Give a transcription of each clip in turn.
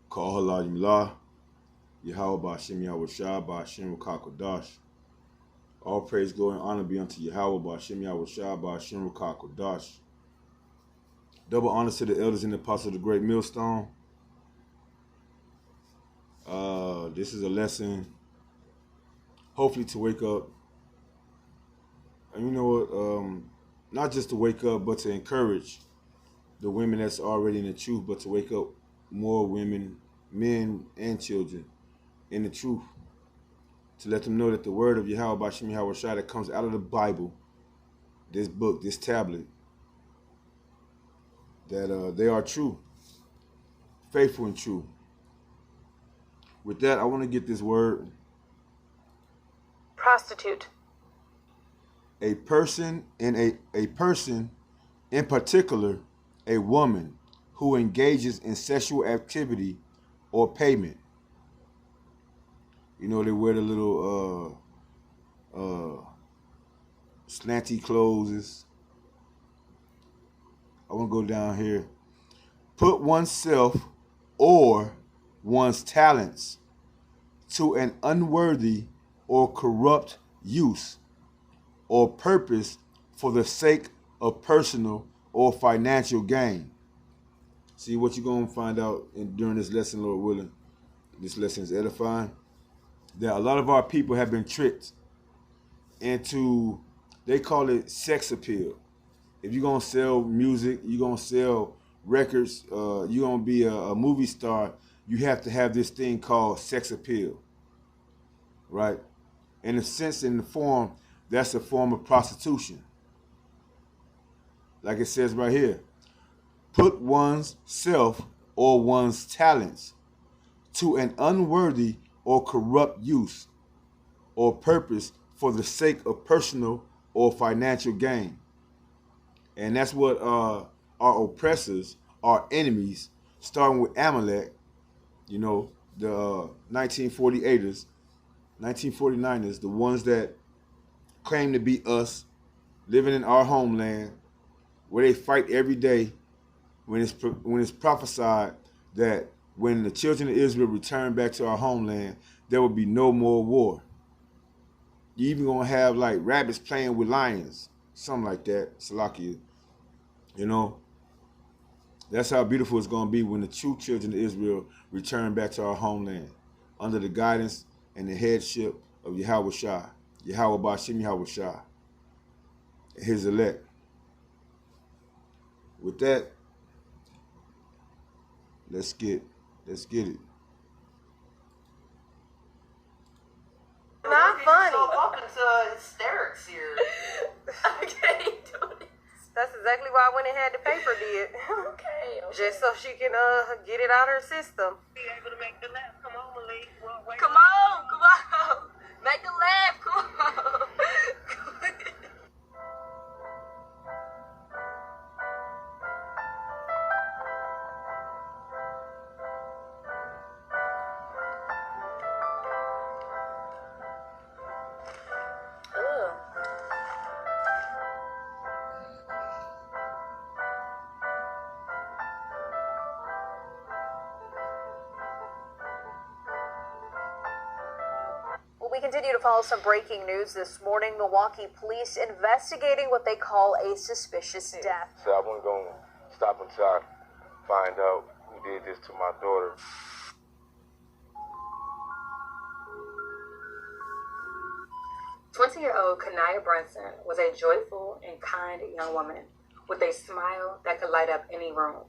Call Halayim La, Yahweh Ba'Shem Yahweh Shah, Ba'Shem Rukakodash. All praise, glory, and honor be unto Yahweh Ba'Shem Yahweh Shah, Ba'Shem Rukakodash. Double honors to the elders and the apostles of the great millstone. This is a lesson, hopefully to wake up. And you know what? Not just to wake up, but to encourage the women that's already in the truth, but to wake up more women, men, and children in the truth. To let them know that the word of Yahweh Ba'Shem Yahweh Shai that comes out of the Bible, this book, this tablet, that they are true, faithful and true. With that, I want to get this word. Prostitute. A person in particular, a woman who engages in sexual activity or payment. You know, they wear the little slanty clothes. I want to go down here. Put oneself or one's talents to an unworthy or corrupt use or purpose for the sake of personal or financial gain. See what you're going to find out during this lesson, Lord willing. This lesson is edifying. That a lot of our people have been tricked into, they call it sex appeal. If you're going to sell music, you're going to sell records, you're going to be a movie star, you have to have this thing called sex appeal, right? In a sense, in the form, that's a form of prostitution. Like it says right here, put one's self or one's talents to an unworthy or corrupt use or purpose for the sake of personal or financial gain. And that's what our oppressors, our enemies, starting with Amalek, you know, the 1948ers, 1949ers, the ones that claim to be us, living in our homeland, where they fight every day when it's prophesied that when the children of Israel return back to our homeland, there will be no more war. You even gonna have like rabbits playing with lions, something like that, Salakia. You know, that's how beautiful it's gonna be when the true children of Israel return back to our homeland, under the guidance and the headship of Yahweh Shai, Yahweh Ba'Shem Yahweh Shai, his elect. With that, let's get it. Not funny. So welcome to hysterics here. I can't do this. That's exactly why I went and had the paper did. Okay. Just so she can get it out of her system. Be able to make the laugh. Come on, Malik. Come on. Make a laugh. Come on. We continue to follow some breaking news this morning. Milwaukee police investigating what they call a suspicious death. So I wasn't going to stop until I find out who did this to my daughter. 20-year-old Kanaya Brunson was a joyful and kind young woman with a smile that could light up any room.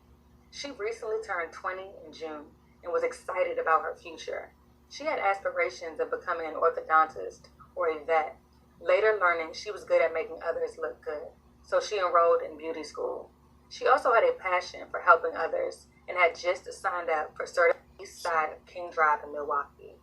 She recently turned 20 in June and was excited about her future. She had aspirations of becoming an orthodontist or a vet, later learning she was good at making others look good, so she enrolled in beauty school. She also had a passion for helping others and had just signed up for certified east side of King Drive in Milwaukee.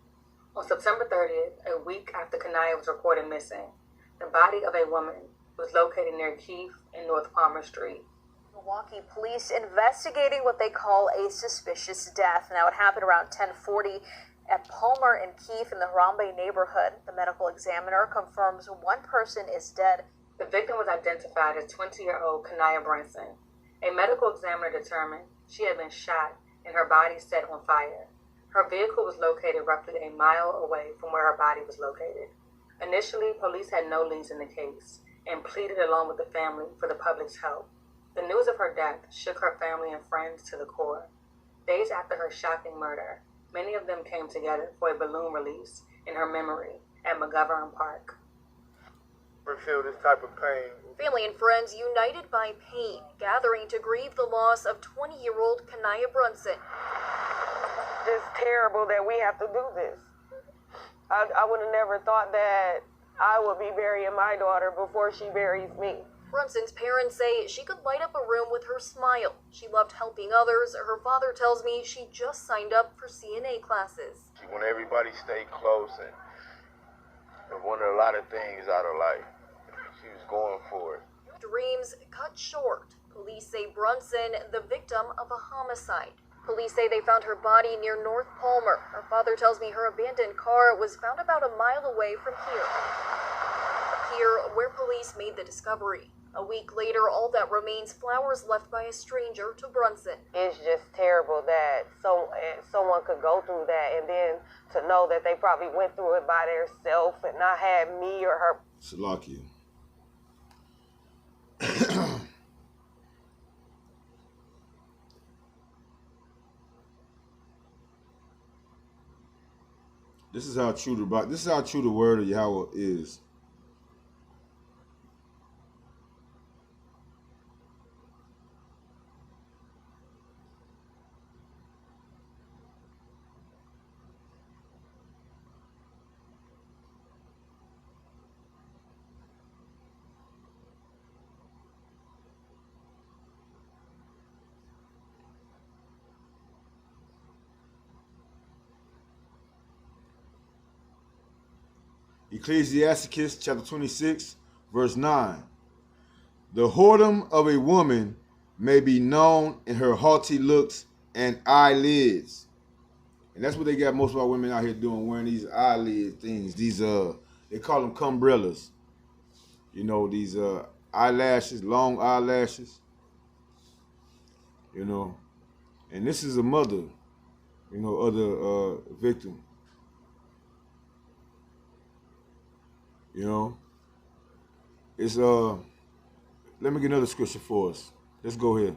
On September 30th, a week after Kanaya was reported missing, the body of a woman was located near Keith and North Palmer Street. Milwaukee police investigating what they call a suspicious death. Now, it happened around 10:40 at Palmer and Keith in the Harambe neighborhood. The medical examiner confirms one person is dead. The victim was identified as 20-year-old Kanaya Brunson. A medical examiner determined she had been shot and her body set on fire. Her vehicle was located roughly a mile away from where her body was located. Initially, police had no leads in the case and pleaded along with the family for the public's help. The news of her death shook her family and friends to the core. Days after her shocking murder, many of them came together for a balloon release in her memory at McGovern Park. We feel this type of pain. Family and friends united by pain, gathering to grieve the loss of 20-year-old Kanaya Brunson. Just terrible that we have to do this. I would have never thought that I would be burying my daughter before she buries me. Brunson's parents say she could light up a room with her smile. She loved helping others. Her father tells me she just signed up for CNA classes. She want everybody to stay close and wanted a lot of things out of life. She was going for it. Dreams cut short. Police say Brunson, the victim of a homicide. Police say they found her body near North Palmer. Her father tells me her abandoned car was found about a mile away from here, where police made the discovery. A week later, all that remains flowers left by a stranger to Brunson. It's just terrible that someone could go through that, and then to know that they probably went through it by themselves and not had me or her. Salakia. This is how true the word of Yahweh is. Ecclesiasticus chapter 26, verse 9. The whoredom of a woman may be known in her haughty looks and eyelids. And that's what they got most of our women out here doing, wearing these eyelid things. These they call them cumbrellas. You know, these eyelashes, long eyelashes. You know. And this is a mother, you know, other victim. You know, it's let me get another scripture for us. Let's go here.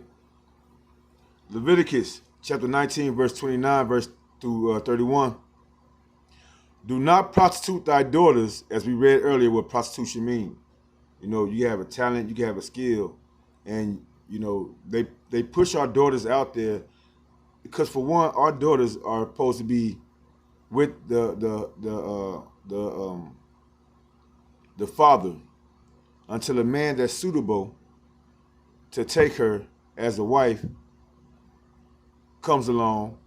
Leviticus chapter 19, verse 29, verse through 31. Do not prostitute thy daughters, as we read earlier what prostitution means. You know, you have a talent, you can have a skill, and you know, they push our daughters out there because, for one, our daughters are supposed to be with the father until a man that's suitable to take her as a wife comes along,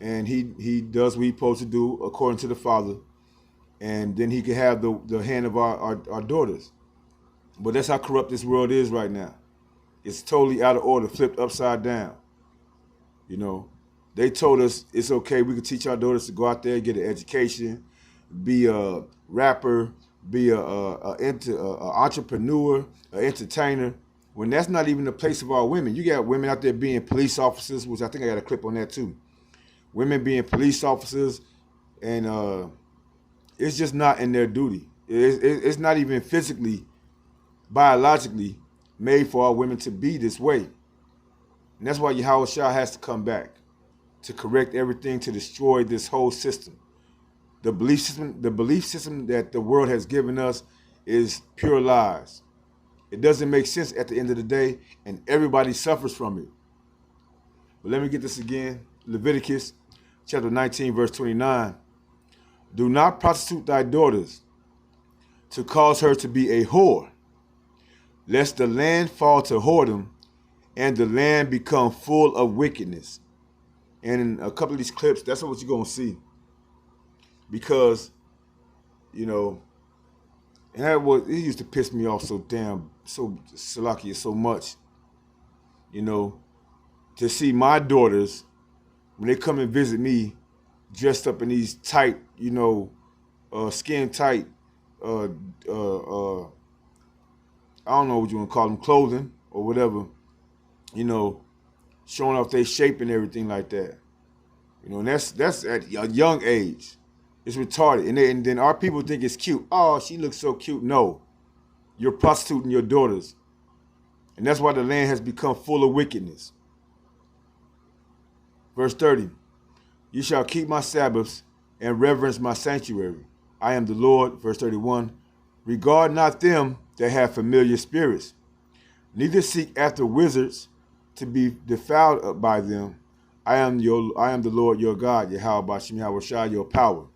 and he does what he's supposed to do according to the father, and then he can have the hand of our daughters. But that's how corrupt this world is right now. It's totally out of order, flipped upside down. You know, they told us it's okay, we can teach our daughters to go out there, get an education, be a rapper, be a entrepreneur, an entertainer, when that's not even the place of our women. You got women out there being police officers, which I think I got a clip on that too. Women being police officers, and it's just not in their duty. It's not even physically, biologically made for our women to be this way. And that's why Yahweh Shah has to come back to correct everything, to destroy this whole system. The belief system that the world has given us is pure lies. It doesn't make sense at the end of the day, and everybody suffers from it. But let me get this again. Leviticus chapter 19, verse 29. Do not prostitute thy daughters to cause her to be a whore, lest the land fall to whoredom and the land become full of wickedness. And in a couple of these clips, that's what you're going to see. Because, you know, and it used to piss me off so Salakia, so much, you know, to see my daughters, when they come and visit me, dressed up in these tight, you know, skin tight, I don't know what you want to call them, clothing or whatever, you know, showing off their shape and everything like that. You know, and that's at a young age. It's retarded. And then our people think it's cute. Oh, she looks so cute. No. You're prostituting your daughters. And that's why the land has become full of wickedness. Verse 30. You shall keep my Sabbaths and reverence my sanctuary. I am the Lord. Verse 31. Regard not them that have familiar spirits, neither seek after wizards to be defiled by them. I am the Lord your God, Yahweh Bashim Yahweh your power.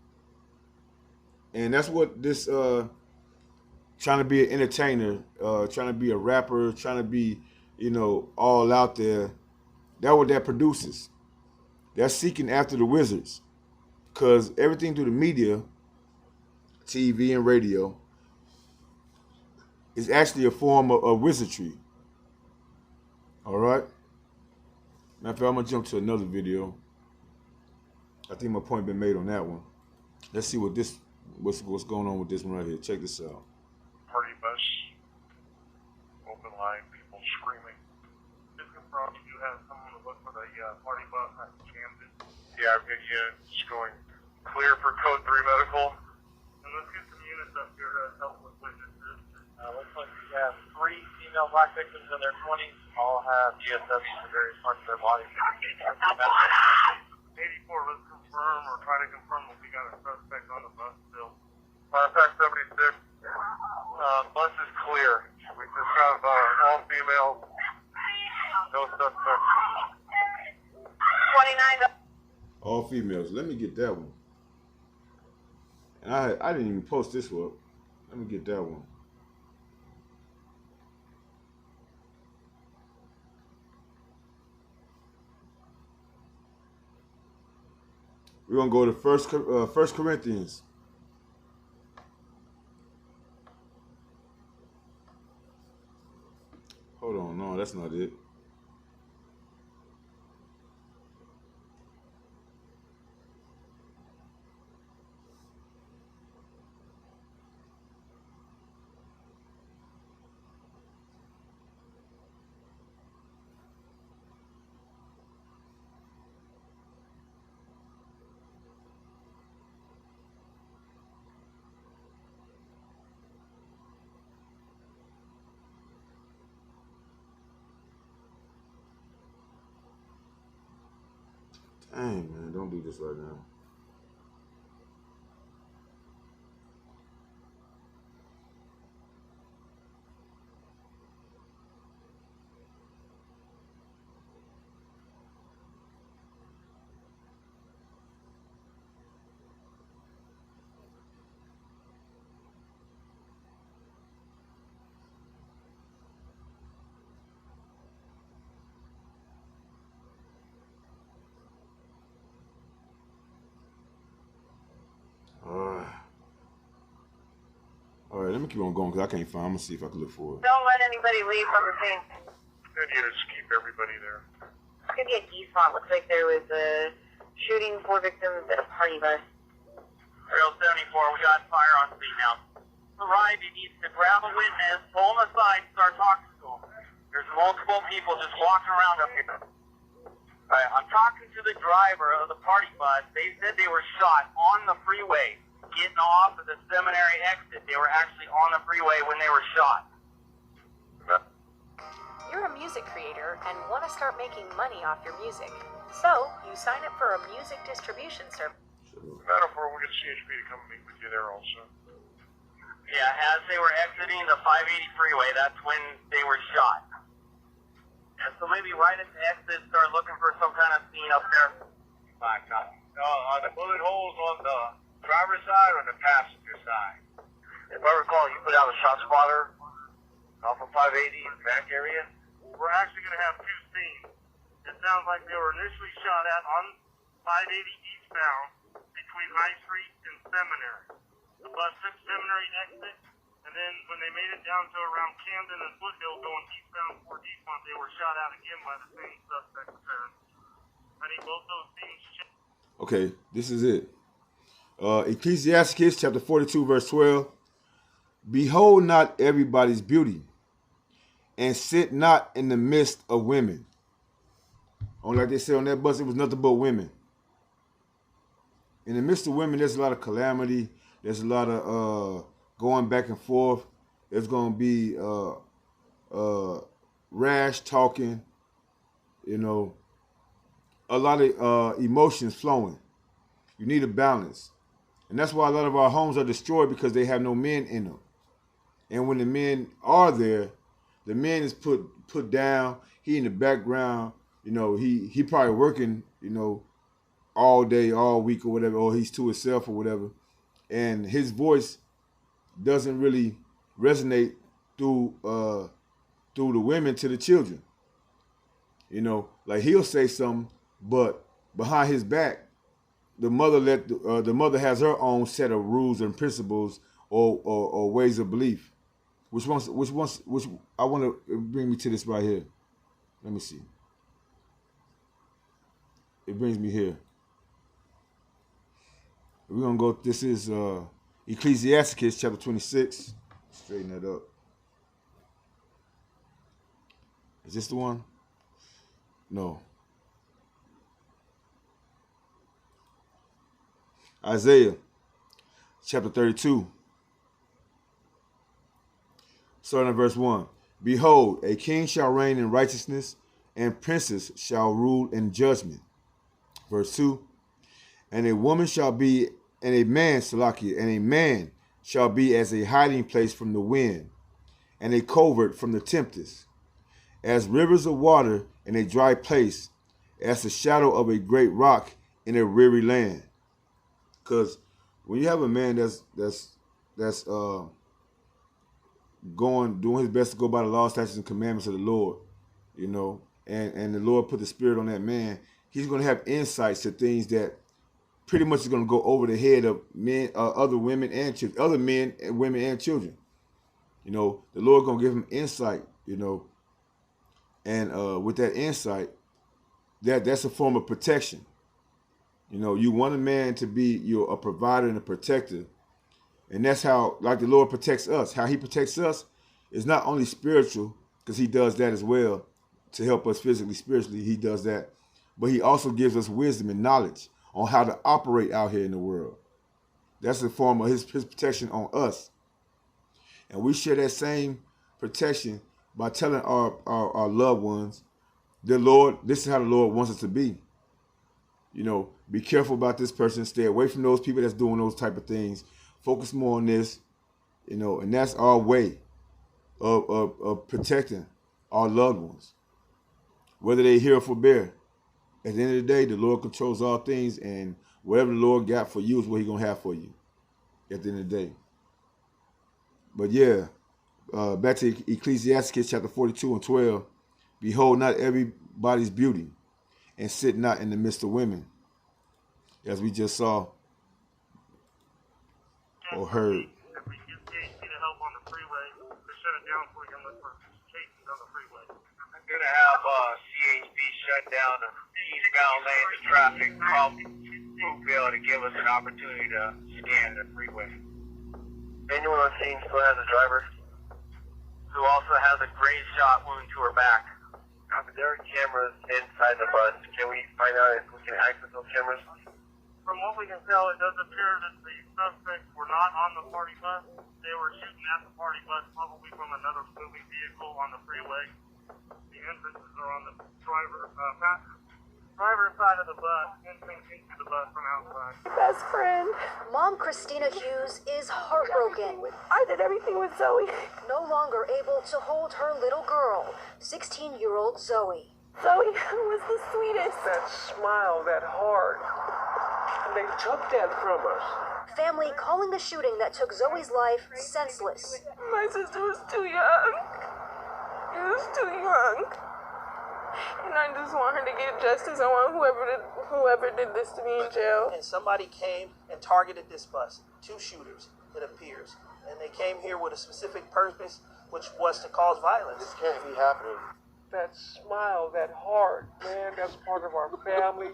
And that's what this trying to be an entertainer, trying to be a rapper, trying to be, all out there. That's what that produces. They're seeking after the wizards. Because everything through the media, TV and radio, is actually a form of wizardry. All right? Matter of fact, I'm going to jump to another video. I think my point been made on that one. Let's see what's going on with this one right here. Check this out. Party bus, open line, people screaming. This confirms you have someone to look for the party bus at Camden. Yeah, I've got just going clear for code 3 medical. And let's get some units up here to help with witnesses. Looks like we have 3 female black victims in their 20s, all have GSFs in various parts of their body. 84, let's confirm or try to confirm that we got a suspect on the bus still. Contact 76. Bus is clear. We just have all females. No suspects. 29. All females. Let me get that one. And I didn't even post this one. Let me get that one. We're gonna go to First Corinthians. Hold on, no, that's not it. Dang, man, don't do this right now. All right, let me keep on going because I can't find. I'm gonna see if I can look for it. Don't let anybody leave from the scene. Good, you just keep everybody there. It's gonna be a D spot. Looks like there was a shooting, 4 victims at a party bus. Trail 74, we got fire on scene now. Arrive, he needs to grab a witness, pull him aside, start talking to him. There's multiple people just walking around up here. Alright, I'm talking to the driver of the party bus. They said they were shot on the freeway, getting off of the seminary exit. They were actually on the freeway when they were shot. You're a music creator and want to start making money off your music. So, you sign up for a music distribution service. Metaphor, we'll get CHP to come meet with you there also. Yeah, as they were exiting the 580 freeway, that's when they were shot. And so maybe right at the exit, start looking for some kind of scene up there. Black copy. Are the bullet holes on the driver's side or the passenger side? If I recall, you put out a shot spotter off of 580 in the back area. We're actually going to have 2 scenes. It sounds like they were initially shot at on 580 eastbound between High Street and Seminary. The bus took Seminary exit, and then when they made it down to around Camden and Foothill going eastbound toward Eastmont, they were shot at again by the same suspect apparently. I need both those scenes checked. Okay, this is it. Ecclesiastes chapter 42, verse 12. Behold not everybody's beauty, and sit not in the midst of women. Only like they said on that bus, it was nothing but women. In the midst of women, there's a lot of calamity. There's a lot of going back and forth. There's going to be rash talking, you know, a lot of emotions flowing. You need a balance. And that's why a lot of our homes are destroyed, because they have no men in them. And when the men are there, the man is put down. He in the background, you know, he probably working, you know, all day, all week or whatever, or he's to himself or whatever. And his voice doesn't really resonate through the women to the children. You know, like he'll say something, but behind his back, the mother has her own set of rules and principles or ways of belief. Which I want to bring me to this right here. Let me see. It brings me here. We're gonna go. This is Ecclesiastes chapter 26. Straighten that up. Is this the one? No. Isaiah chapter 32. Starting at verse 1. Behold, a king shall reign in righteousness, and princes shall rule in judgment. Verse 2. And a woman shall be, and a man, Salakia, and a man shall be as a hiding place from the wind, and a covert from the tempest, as rivers of water in a dry place, as the shadow of a great rock in a weary land. Because when you have a man that's doing his best to go by the law, statutes, and commandments of the Lord, you know, and the Lord put the spirit on that man, he's going to have insights to things that pretty much is going to go over the head of men, other women and children, other men and women and children. You know, the Lord going to give him insight, you know, and with that insight, that's a form of protection. You know, you want a man to be a provider and a protector. And that's how, like the Lord protects us. How he protects us is not only spiritual, because he does that as well to help us physically, spiritually. He does that. But he also gives us wisdom and knowledge on how to operate out here in the world. That's a form of his protection on us. And we share that same protection by telling our loved ones, the Lord, this is how the Lord wants us to be. You know, be careful about this person. Stay away from those people that's doing those type of things. Focus more on this, you know, and that's our way of protecting our loved ones, whether they hear or forbear. At the end of the day, the Lord controls all things, and whatever the Lord got for you is what he's going to have for you at the end of the day. But yeah, back to Ecclesiastes chapter 42 and 12. Behold, not everybody's beauty, and sit not in the midst of women, as we just saw or heard. If we get the help on the freeway, they shut it down for you unless we're chasing on the freeway. I'm going to have CHP shut down the eastbound lane of traffic from Fruitville to give us an opportunity to scan the freeway. Anyone on scene still has a driver who also has a grave shot wound to her back. There are cameras inside the bus. Can we find out if we can access those cameras? From what we can tell, it does appear that the suspects were not on the party bus. They were shooting at the party bus, probably from another moving vehicle on the freeway. The entrances are on the driver's side of the bus, entering into the bus from outside. Best friend. Mom Christina Hughes is heartbroken, I did everything with Zoe. no longer able to hold her little girl, 16-year-old Zoe. Zoe was the sweetest. That smile, that heart. And they took that from us. Family calling the shooting that took Zoe's life senseless. My sister was too young. She was too young. And I just want her to get justice. I want whoever did this to me in jail. And somebody came and targeted this bus. 2 shooters, it appears. And they came here with a specific purpose, which was to cause violence. This can't be happening. That smile, that heart, man, that's part of our family.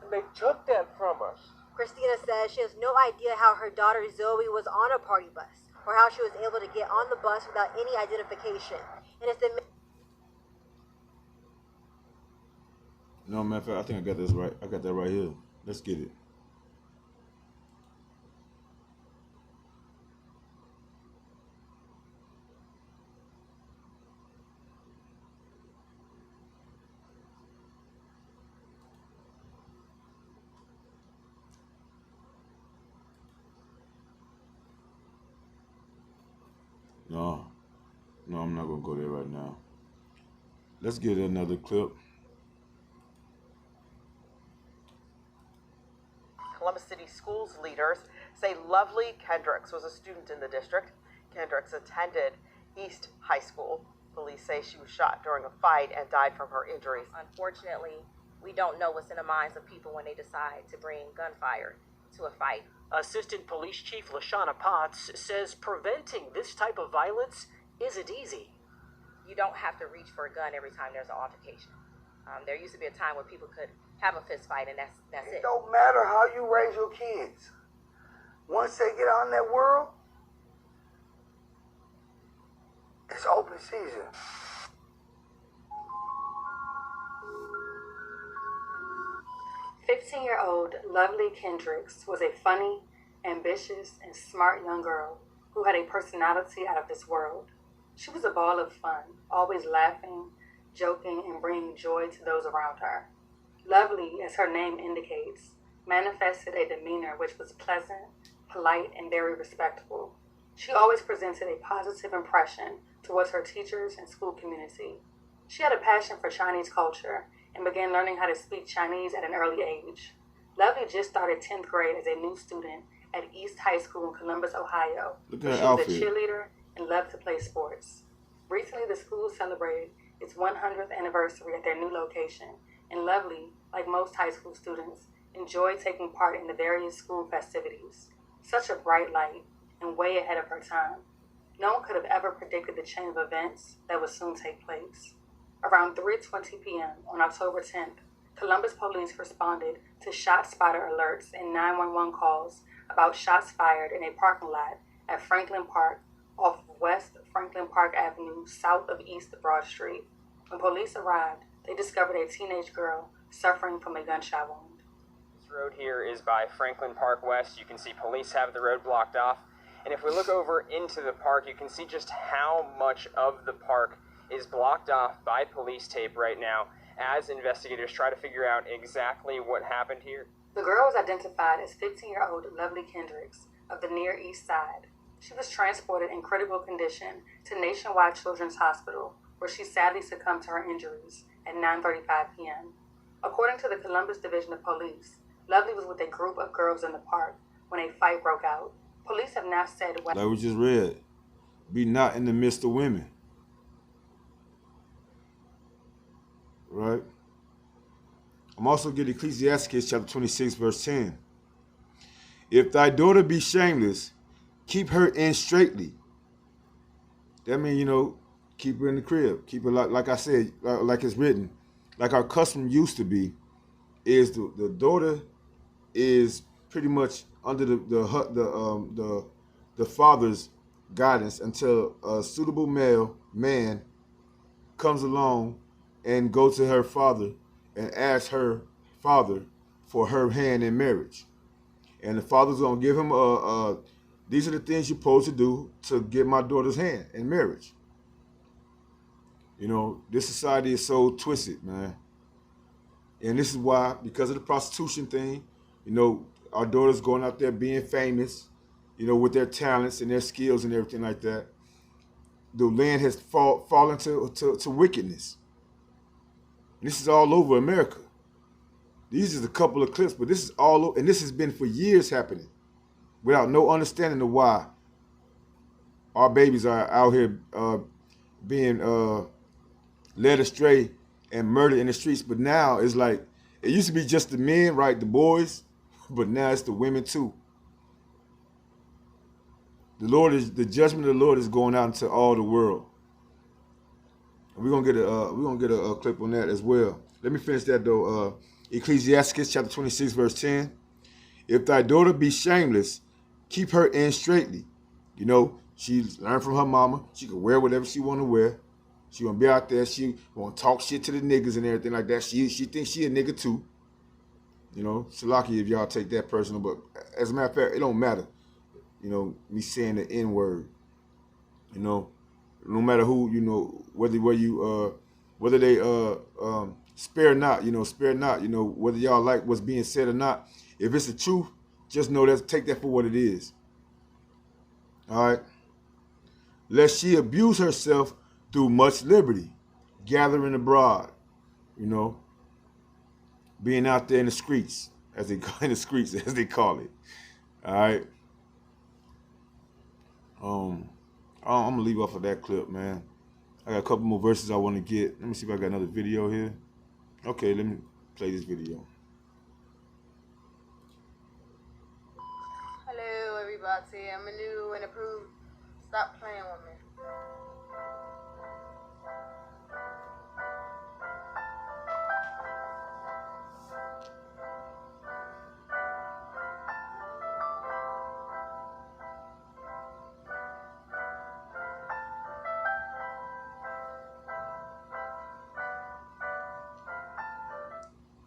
And they took that from us. Christina says she has no idea how her daughter Zoe was on a party bus, or how she was able to get on the bus without any identification. And it's the No, matter of fact, I think I got this right. I got that right here. Let's get it. No, no, I'm not gonna go there right now. Let's get another clip. Columbus City Schools leaders say Lovely Kendricks was a student in the district. Kendricks attended East High School. Police say she was shot during a fight and died from her injuries. Unfortunately, we don't know what's in the minds of people when they decide to bring gunfire to a fight. Assistant Police Chief LaShawna Potts says preventing this type of violence isn't easy. You don't have to reach for a gun every time there's an altercation. There used to be a time where people could have a fist fight, and that's it. It don't matter how you raise your kids. Once they get out in that world, it's open season. "15-year-old Lovely Kendricks was a funny, ambitious, and smart young girl who had a personality out of this world. She was a ball of fun, always laughing, joking, and bringing joy to those around her. Lovely, as her name indicates, manifested a demeanor which was pleasant, polite, and very respectful. She always presented a positive impression towards her teachers and school community. She had a passion for Chinese culture and began learning how to speak Chinese at an early age. Lovely just started 10th grade as a new student at East High School in Columbus, Ohio. Look at She her was a outfit. cheerleader and loved to play sports. Recently, the school celebrated its 100th anniversary at their new location, and Lovely, like most high school students, enjoyed taking part in the various school festivities. Such a bright light and way ahead of her time. No one could have ever predicted the chain of events that would soon take place. Around 3:20 p.m. on October 10th, Columbus police responded to shot spotter alerts and 911 calls about shots fired in a parking lot at Franklin Park off of West Franklin Park Avenue, south of East Broad Street. When police arrived, they discovered a teenage girl suffering from a gunshot wound. This road here is by Franklin Park West. You can see police have the road blocked off. And if we look over into the park, you can see just how much of the park is blocked off by police tape right now as investigators try to figure out exactly what happened here. The girl was identified as 15-year-old Lovely Kendricks of the Near East Side. She was transported in critical condition to Nationwide Children's Hospital, where she sadly succumbed to her injuries at 9:35 p.m. According to the Columbus Division of Police, Lovely was with a group of girls in the park when a fight broke out. Police have now said... Like we just read, be not in the midst of women. Right? I'm also getting Ecclesiastes chapter 26, verse 10. If thy daughter be shameless, keep her in straitly. That means, keep her in the crib. Keep her, like I said, like it's written. Like our custom used to be, is the daughter is pretty much under the father's guidance until a suitable man comes along and go to her father and ask her father for her hand in marriage. And the father's going to give him these are the things you're supposed to do to get my daughter's hand in marriage. This society is so twisted, man. And this is why, because of the prostitution thing, our daughters going out there being famous, with their talents and their skills and everything like that. The land has fallen to wickedness. This is all over America. These is a couple of clips, but this is all over, and this has been for years happening without no understanding of why our babies are out here being led astray and murdered in the streets. But now it's like, it used to be just the men, right, the boys, but now it's the women too. The judgment of the Lord is going out into all the world. We're gonna get a clip on that as well. Let me finish that though. Ecclesiastes chapter 26, verse 10. If thy daughter be shameless, keep her in straitly. She learned from her mama. She can wear whatever she want to wear. She gonna be out there. She gonna talk shit to the niggas and everything like that. She thinks she a nigga too. You know, Salaki if y'all take that personal, but as a matter of fact, it don't matter. You know, me saying the N word. You know, no matter who, you know, whether they spare not, spare not, whether y'all like what's being said or not. If it's the truth, just know that, take that for what it is. All right. Lest she abuse herself through much liberty, gathering abroad, being out there in the streets, as they call it. All right. I'm gonna leave off of that clip, man. I got a couple more verses I want to get. Let me see if I got another video here. Okay, let me play this video. Hello, everybody. I'm a new and approved. Stop playing with me.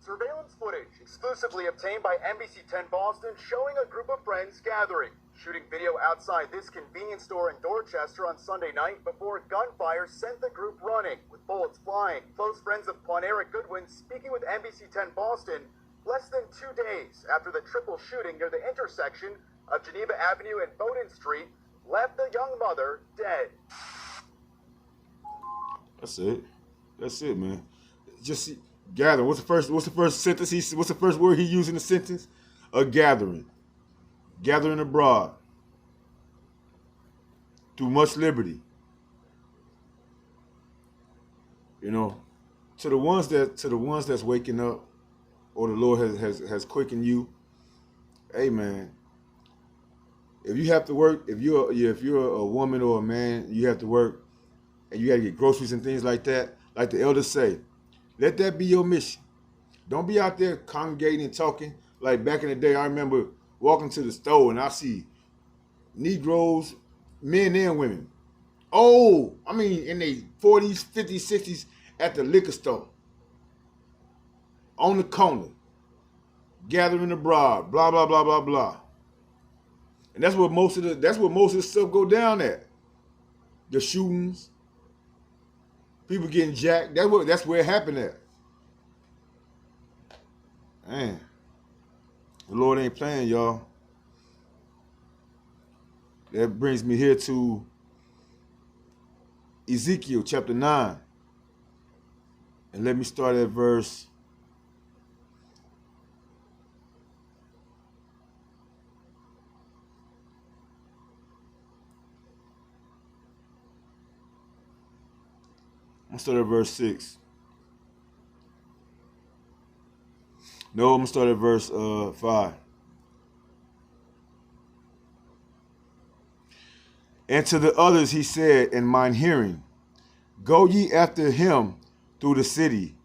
Surveillance footage exclusively obtained by NBC 10 Boston showing a group of friends gathering, shooting video outside this convenience store in Dorchester on Sunday night before gunfire sent the group running, with bullets flying. Close friends of Quaneric Goodwin speaking with NBC 10 Boston less than 2 days after the triple shooting near the intersection of Geneva Avenue and Bowdoin Street left the young mother dead. That's it, man. Just gathering. What's the first sentence? What's the first word he used in the sentence? A gathering. Gathering abroad. Through much liberty. To the ones that's waking up, or the Lord has quickened you. Hey, man. If you have to work, if you're a woman or a man, you have to work, and you got to get groceries and things like that. Like the elders say, let that be your mission. Don't be out there congregating and talking. Like back in the day, I remember walking to the store and I see Negroes, men and women. Oh, I mean, in their 40s, 50s, 60s at the liquor store. On the corner. Gathering abroad. Blah, blah, blah, blah, blah. And that's where most of the stuff go down at. The shootings. People getting jacked. That's where it happened at. Man. The Lord ain't playing, y'all. That brings me here to Ezekiel chapter 9. And let me start at verse 6. No, I'm going to start at verse 5. And to the others he said in mine hearing, go ye after him through the city.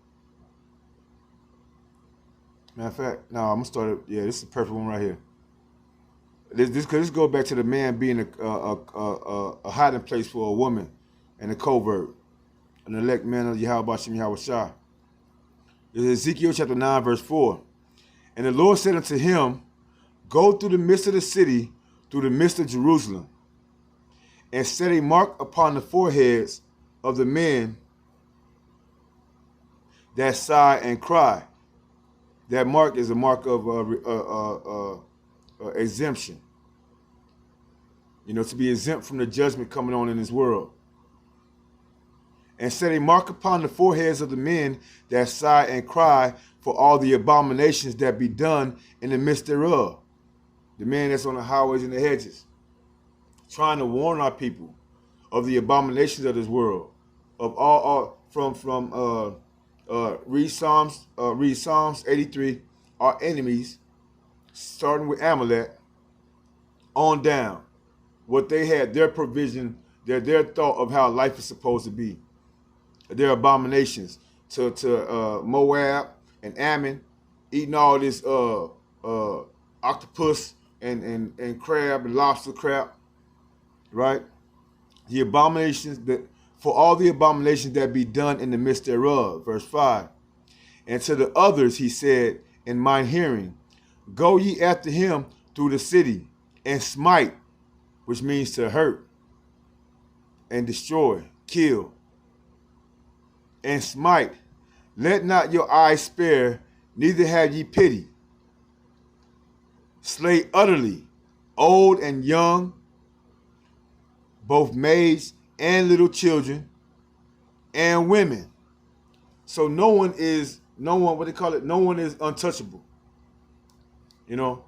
Matter of fact, no, I'm going to start it. Yeah, this is the perfect one right here. This goes back to the man being a hiding place for a woman and a covert. An elect man of Yahweh Shem Yahweh Shah. This is Ezekiel chapter 9, verse 4. And the Lord said unto him, go through the midst of the city, through the midst of Jerusalem, and set a mark upon the foreheads of the men that sigh and cry. That mark is a mark of exemption. To be exempt from the judgment coming on in this world. And set a mark upon the foreheads of the men that sigh and cry for all the abominations that be done in the midst thereof. The man that's on the highways and the hedges, trying to warn our people of the abominations of this world, of all read Psalms 83, our enemies, starting with Amalek, on down. What they had, their provision, their thought of how life is supposed to be. Their abominations to Moab and Ammon, eating all this octopus and crab and lobster crab, right? The abominations that for all the abominations that be done in the midst thereof. Verse 5. And to the others he said in mine hearing, go ye after him through the city, and smite, which means to hurt, and destroy, kill, and smite. Let not your eyes spare, neither have ye pity. Slay utterly, old and young, both maids and little children, and women. So no one is untouchable. You know?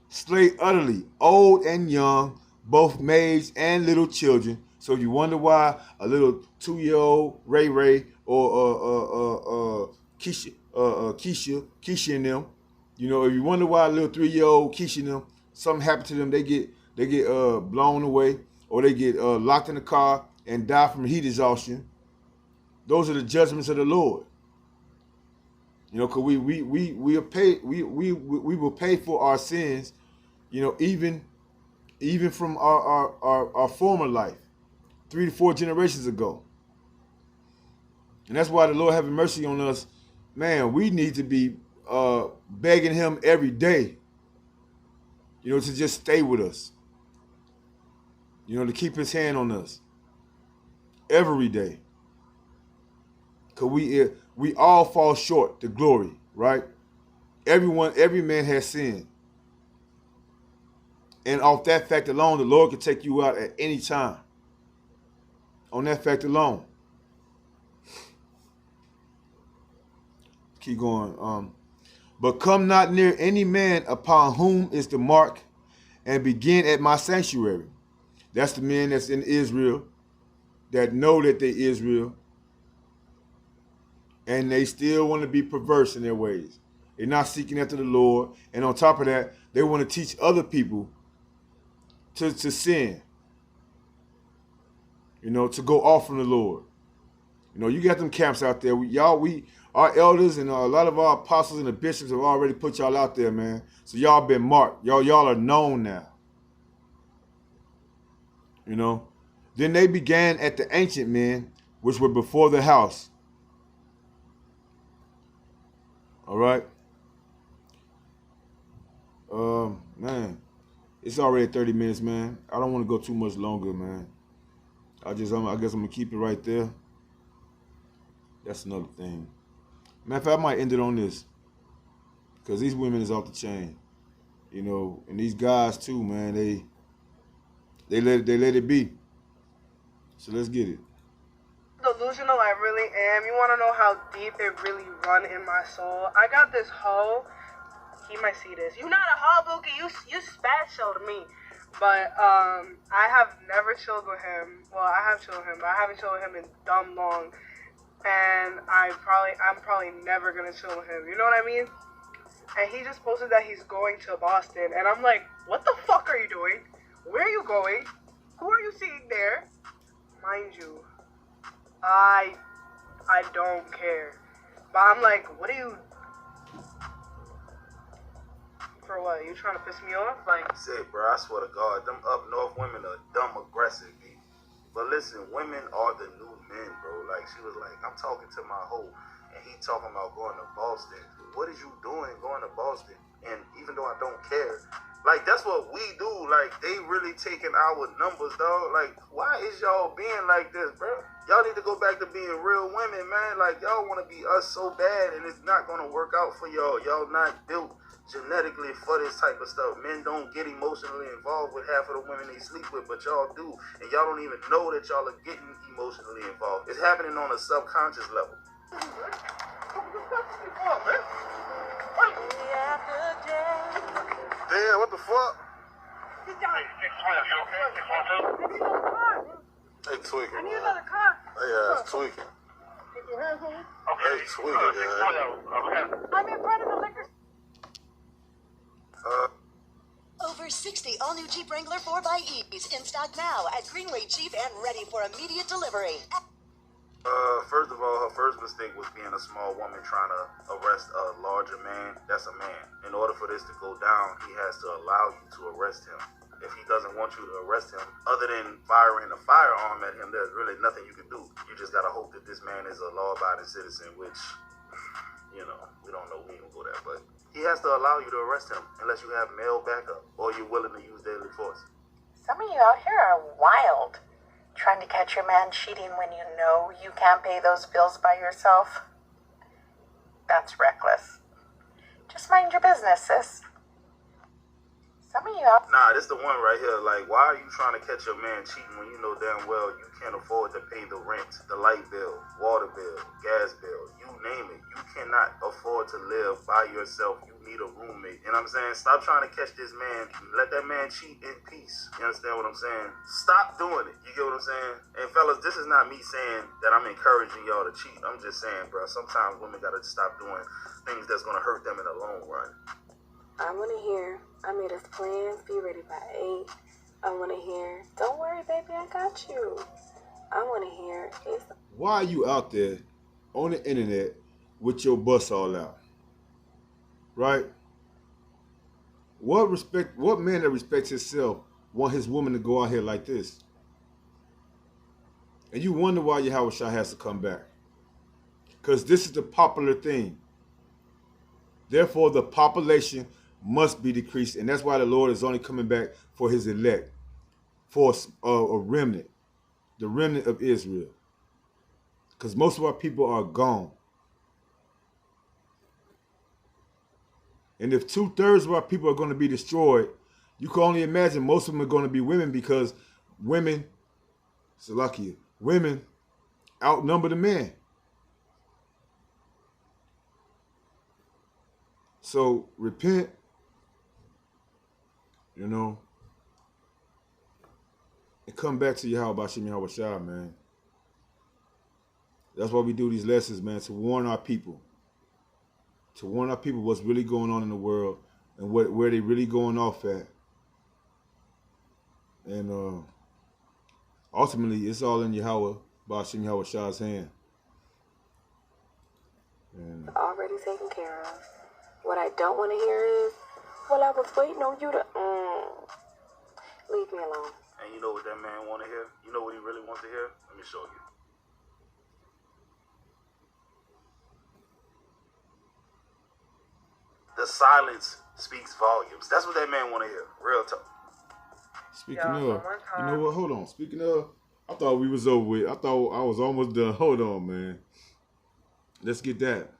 Slay utterly, old and young, both maids and little children. So you wonder why a little 2-year-old Ray Ray or Keisha and them, you know, if you wonder why a little 3-year-old Keisha and them, something happened to them, they get blown away, or they get locked in the car and die from heat exhaustion. Those are the judgments of the Lord. You know, because we will pay for our sins, you know, even from our former life, 3 to 4 generations ago. And that's why the Lord having mercy on us, man, we need to be begging him every day, you know, to just stay with us. You know, to keep his hand on us every day. Because we all fall short to glory, right? Every man has sinned. And off that fact alone, the Lord can take you out at any time. On that fact alone. Keep going. But come not near any man upon whom is the mark, and begin at my sanctuary. That's the men that's in Israel, that know that they Israel, and they still want to be perverse in their ways. They're not seeking after the Lord. And on top of that, they want to teach other people to sin. You know, to go off from the Lord. You know, you got them camps out there. Our elders and a lot of our apostles and the bishops have already put y'all out there, man. So y'all been marked. Y'all are known now. You know. Then they began at the ancient men, which were before the house. All right. Man, it's already 30 minutes, man. I don't want to go too much longer, man. I guess I'm gonna keep it right there. That's another thing. Matter of fact, I might end it on this, because these women is off the chain, you know, and these guys too, man. They let it be. So let's get it. Delusional I really am. You want to know how deep it really run in my soul? I got this hoe. He might see this. You not a hoe, Bookie. You special to me. But I have never chilled with him. Well, I have chilled with him, but I haven't chilled with him in dumb long. And I'm probably never gonna chill with him. You know what I mean? And he just posted that he's going to Boston, and I'm like, what the fuck are you doing? Where are you going? Who are you seeing there? Mind you, I don't care. But I'm like, what are you? For what? You trying to piss me off? Like, say, bro, I swear to God, them up north women are dumb aggressive, B. But listen, women are the new men, bro. Like, she was like, I'm talking to my hoe, and he talking about going to Boston. What is you doing going to Boston? And even though I don't care, like, that's what we do. Like, they really taking our numbers, dog. Like, why is y'all being like this, bro? Y'all need to go back to being real women, man. Like, y'all want to be us so bad, and it's not going to work out for y'all. Y'all not built genetically for this type of stuff. Men don't get emotionally involved with half of the women they sleep with, but y'all do. And y'all don't even know that y'all are getting emotionally involved. It's happening on a subconscious level. Damn, what the fuck? Hey, tweaking. I need another car. Hey, it's tweaking. Hey, tweaking, man. I'm in front of the liquor. Over 60 all-new Jeep Wrangler 4xEs in stock now at Greenway Jeep and ready for immediate delivery. First of all, her first mistake was being a small woman trying to arrest a larger man. That's a man. In order for this to go down, he has to allow you to arrest him. if he doesn't want you to arrest him, other than firing a firearm at him, there's really nothing you can do. You just gotta hope that this man is a law-abiding citizen, which, you know, we don't know. We ain't gonna go there, but he has to allow you to arrest him unless you have male backup or you're willing to use deadly force. Some of you out here are wild, trying to catch your man cheating when you know you can't pay those bills by yourself. That's reckless. Just mind your business, sis. Some of you out... Nah, this the one right here. Like, why are you trying to catch your man cheating when you know damn well you can't afford to pay the rent, the light bill, water bill, gas bill, you name it. You cannot afford to live by yourself. You need a roommate. You know what I'm saying? Stop trying to catch this man. Let that man cheat in peace. You understand what I'm saying? Stop doing it. You get what I'm saying? And fellas, this is not me saying that I'm encouraging y'all to cheat. I'm just saying, bro, sometimes women gotta stop doing things that's gonna hurt them in the long run. I want to hear, I made us plans, be ready by 8. I want to hear, don't worry, baby, I got you. I want to hear, it's... Why are you out there on the internet with your bus all out? Right? What man that respects himself want his woman to go out here like this? And you wonder why Yahweh Shai has to come back. Because this is the popular thing. Therefore, the population must be decreased. And that's why the Lord is only coming back for his elect. For a remnant. The remnant of Israel. Because most of our people are gone. And if 2/3 of our people are going to be destroyed, you can only imagine most of them are going to be women, because women, Salakia, women outnumber the men. So repent, you know, and come back to Yahweh Bashim Yahweh Shai, man. That's why we do these lessons, man, to warn our people. To warn our people what's really going on in the world and where they really going off at. And ultimately, it's all in Yahweh Bashim Yahweh Shai's hand. And already taken care of. What I don't want to hear is, well, I was waiting on you to... Leave me alone. And you know what that man want to hear? You know what he really wants to hear? Let me show you. The silence speaks volumes. That's what that man want to hear. Real talk. Speaking of, you know what? Hold on. Speaking of, I thought we was over with. I thought I was almost done. Hold on, man. Let's get that.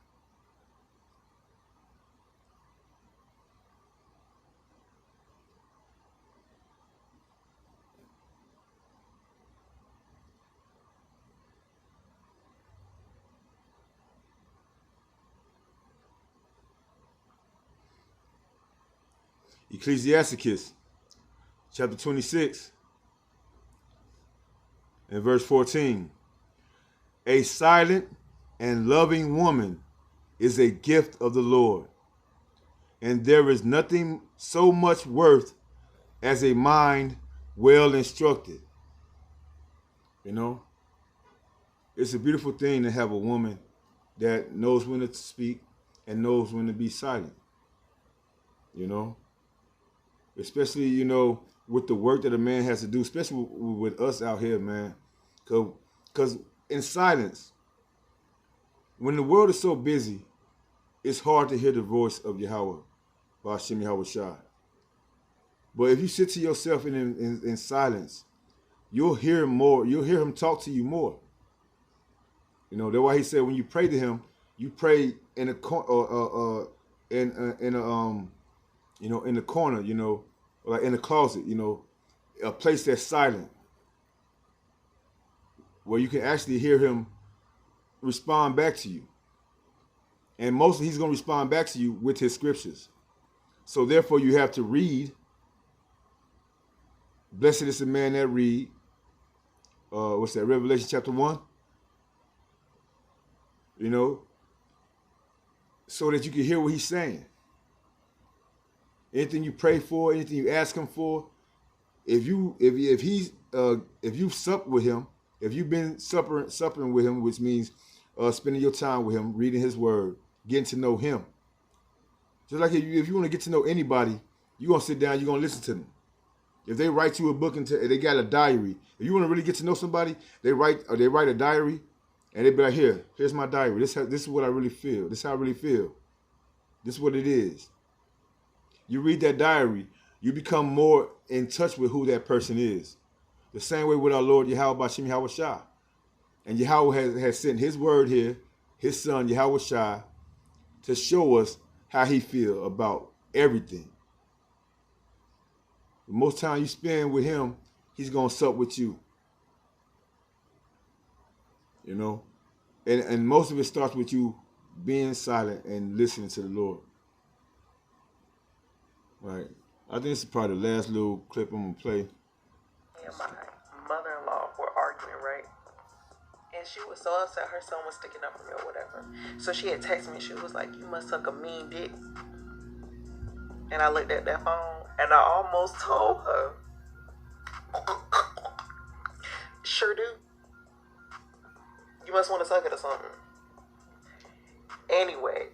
Ecclesiasticus, chapter 26, and verse 14. A silent and loving woman is a gift of the Lord, and there is nothing so much worth as a mind well instructed. You know, it's a beautiful thing to have a woman that knows when to speak and knows when to be silent. You know? Especially, you know, with the work that a man has to do, especially with us out here, man. Because in silence, when the world is so busy, it's hard to hear the voice of Yahweh, Ba'ashem Yahweh Shai. But if you sit to yourself in silence, you'll hear him more. You'll hear him talk to you more. You know, that's why he said when you pray to him, you pray in a in the corner, you know, like in the closet, you know, a place that's silent, where you can actually hear him respond back to you. And mostly he's going to respond back to you with his scriptures. So therefore you have to read. Blessed is the man that read. What's that? Revelation chapter 1. You know, so that you can hear what he's saying. Anything you pray for, anything you ask him for, if you've supped with him, if you've been supping with him, which means spending your time with him, reading his word, getting to know him. Just like if you want to get to know anybody, you're gonna sit down, you're gonna listen to them. If they write you a book and they got a diary, if you want to really get to know somebody, they write a diary, and they be like, here's my diary. This is what I really feel. This is how I really feel. This is what it is. You read that diary, you become more in touch with who that person is. The same way with our Lord Yahweh Bashem Yahweh Shah. And Yahweh has sent his word here, his son Yahweh Shah, to show us how he feel about everything. The most time you spend with him, he's going to sup with you. You know? And most of it starts with you being silent and listening to the Lord. Right. I think this is probably the last little clip I'm going to play. And my mother-in-law were arguing, right? And she was so upset her son was sticking up for me or whatever. So she had texted me. She was like, you must suck a mean dick. And I looked at that phone and I almost told her. Sure do. You must want to suck it or something. Anyways.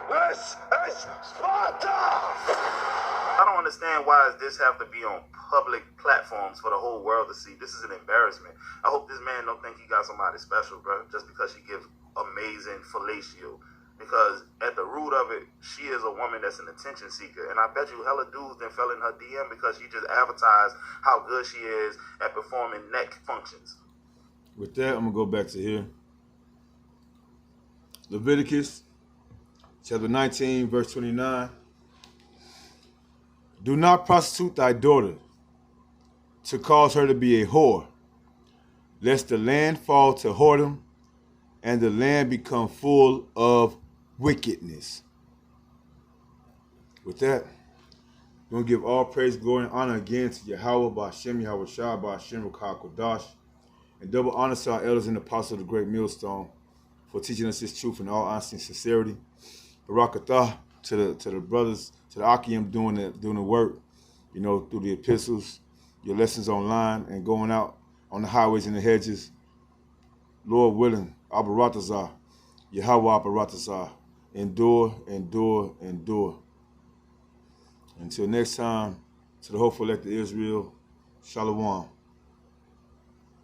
This is Sparta! I don't understand why this have to be on public platforms for the whole world to see. This is an embarrassment. I hope this man don't think he got somebody special, bro, just because she gives amazing fellatio. Because at the root of it, she is a woman that's an attention seeker. And I bet you hella dudes then fell in her DM because she just advertised how good she is at performing neck functions. With that, I'm going to go back to here. Leviticus chapter 19, verse 29. Do not prostitute thy daughter to cause her to be a whore, lest the land fall to whoredom and the land become full of wickedness. With that, we're going to give all praise, glory, and honor again to Yahweh, Ba'ashem, Yahweh Shah, Ba'ashem, Rakah, Kodash, and double honor to our elders and apostles of the great millstone for teaching us this truth in all honesty and sincerity. Barakatah to the brothers, to the Akim doing the work, you know, through the epistles, your lessons online, and going out on the highways and the hedges. Lord willing, Abaratazah, Yahweh Abaratazah, endure, endure, endure. Until next time, to the hopeful elect of Israel, Shalom.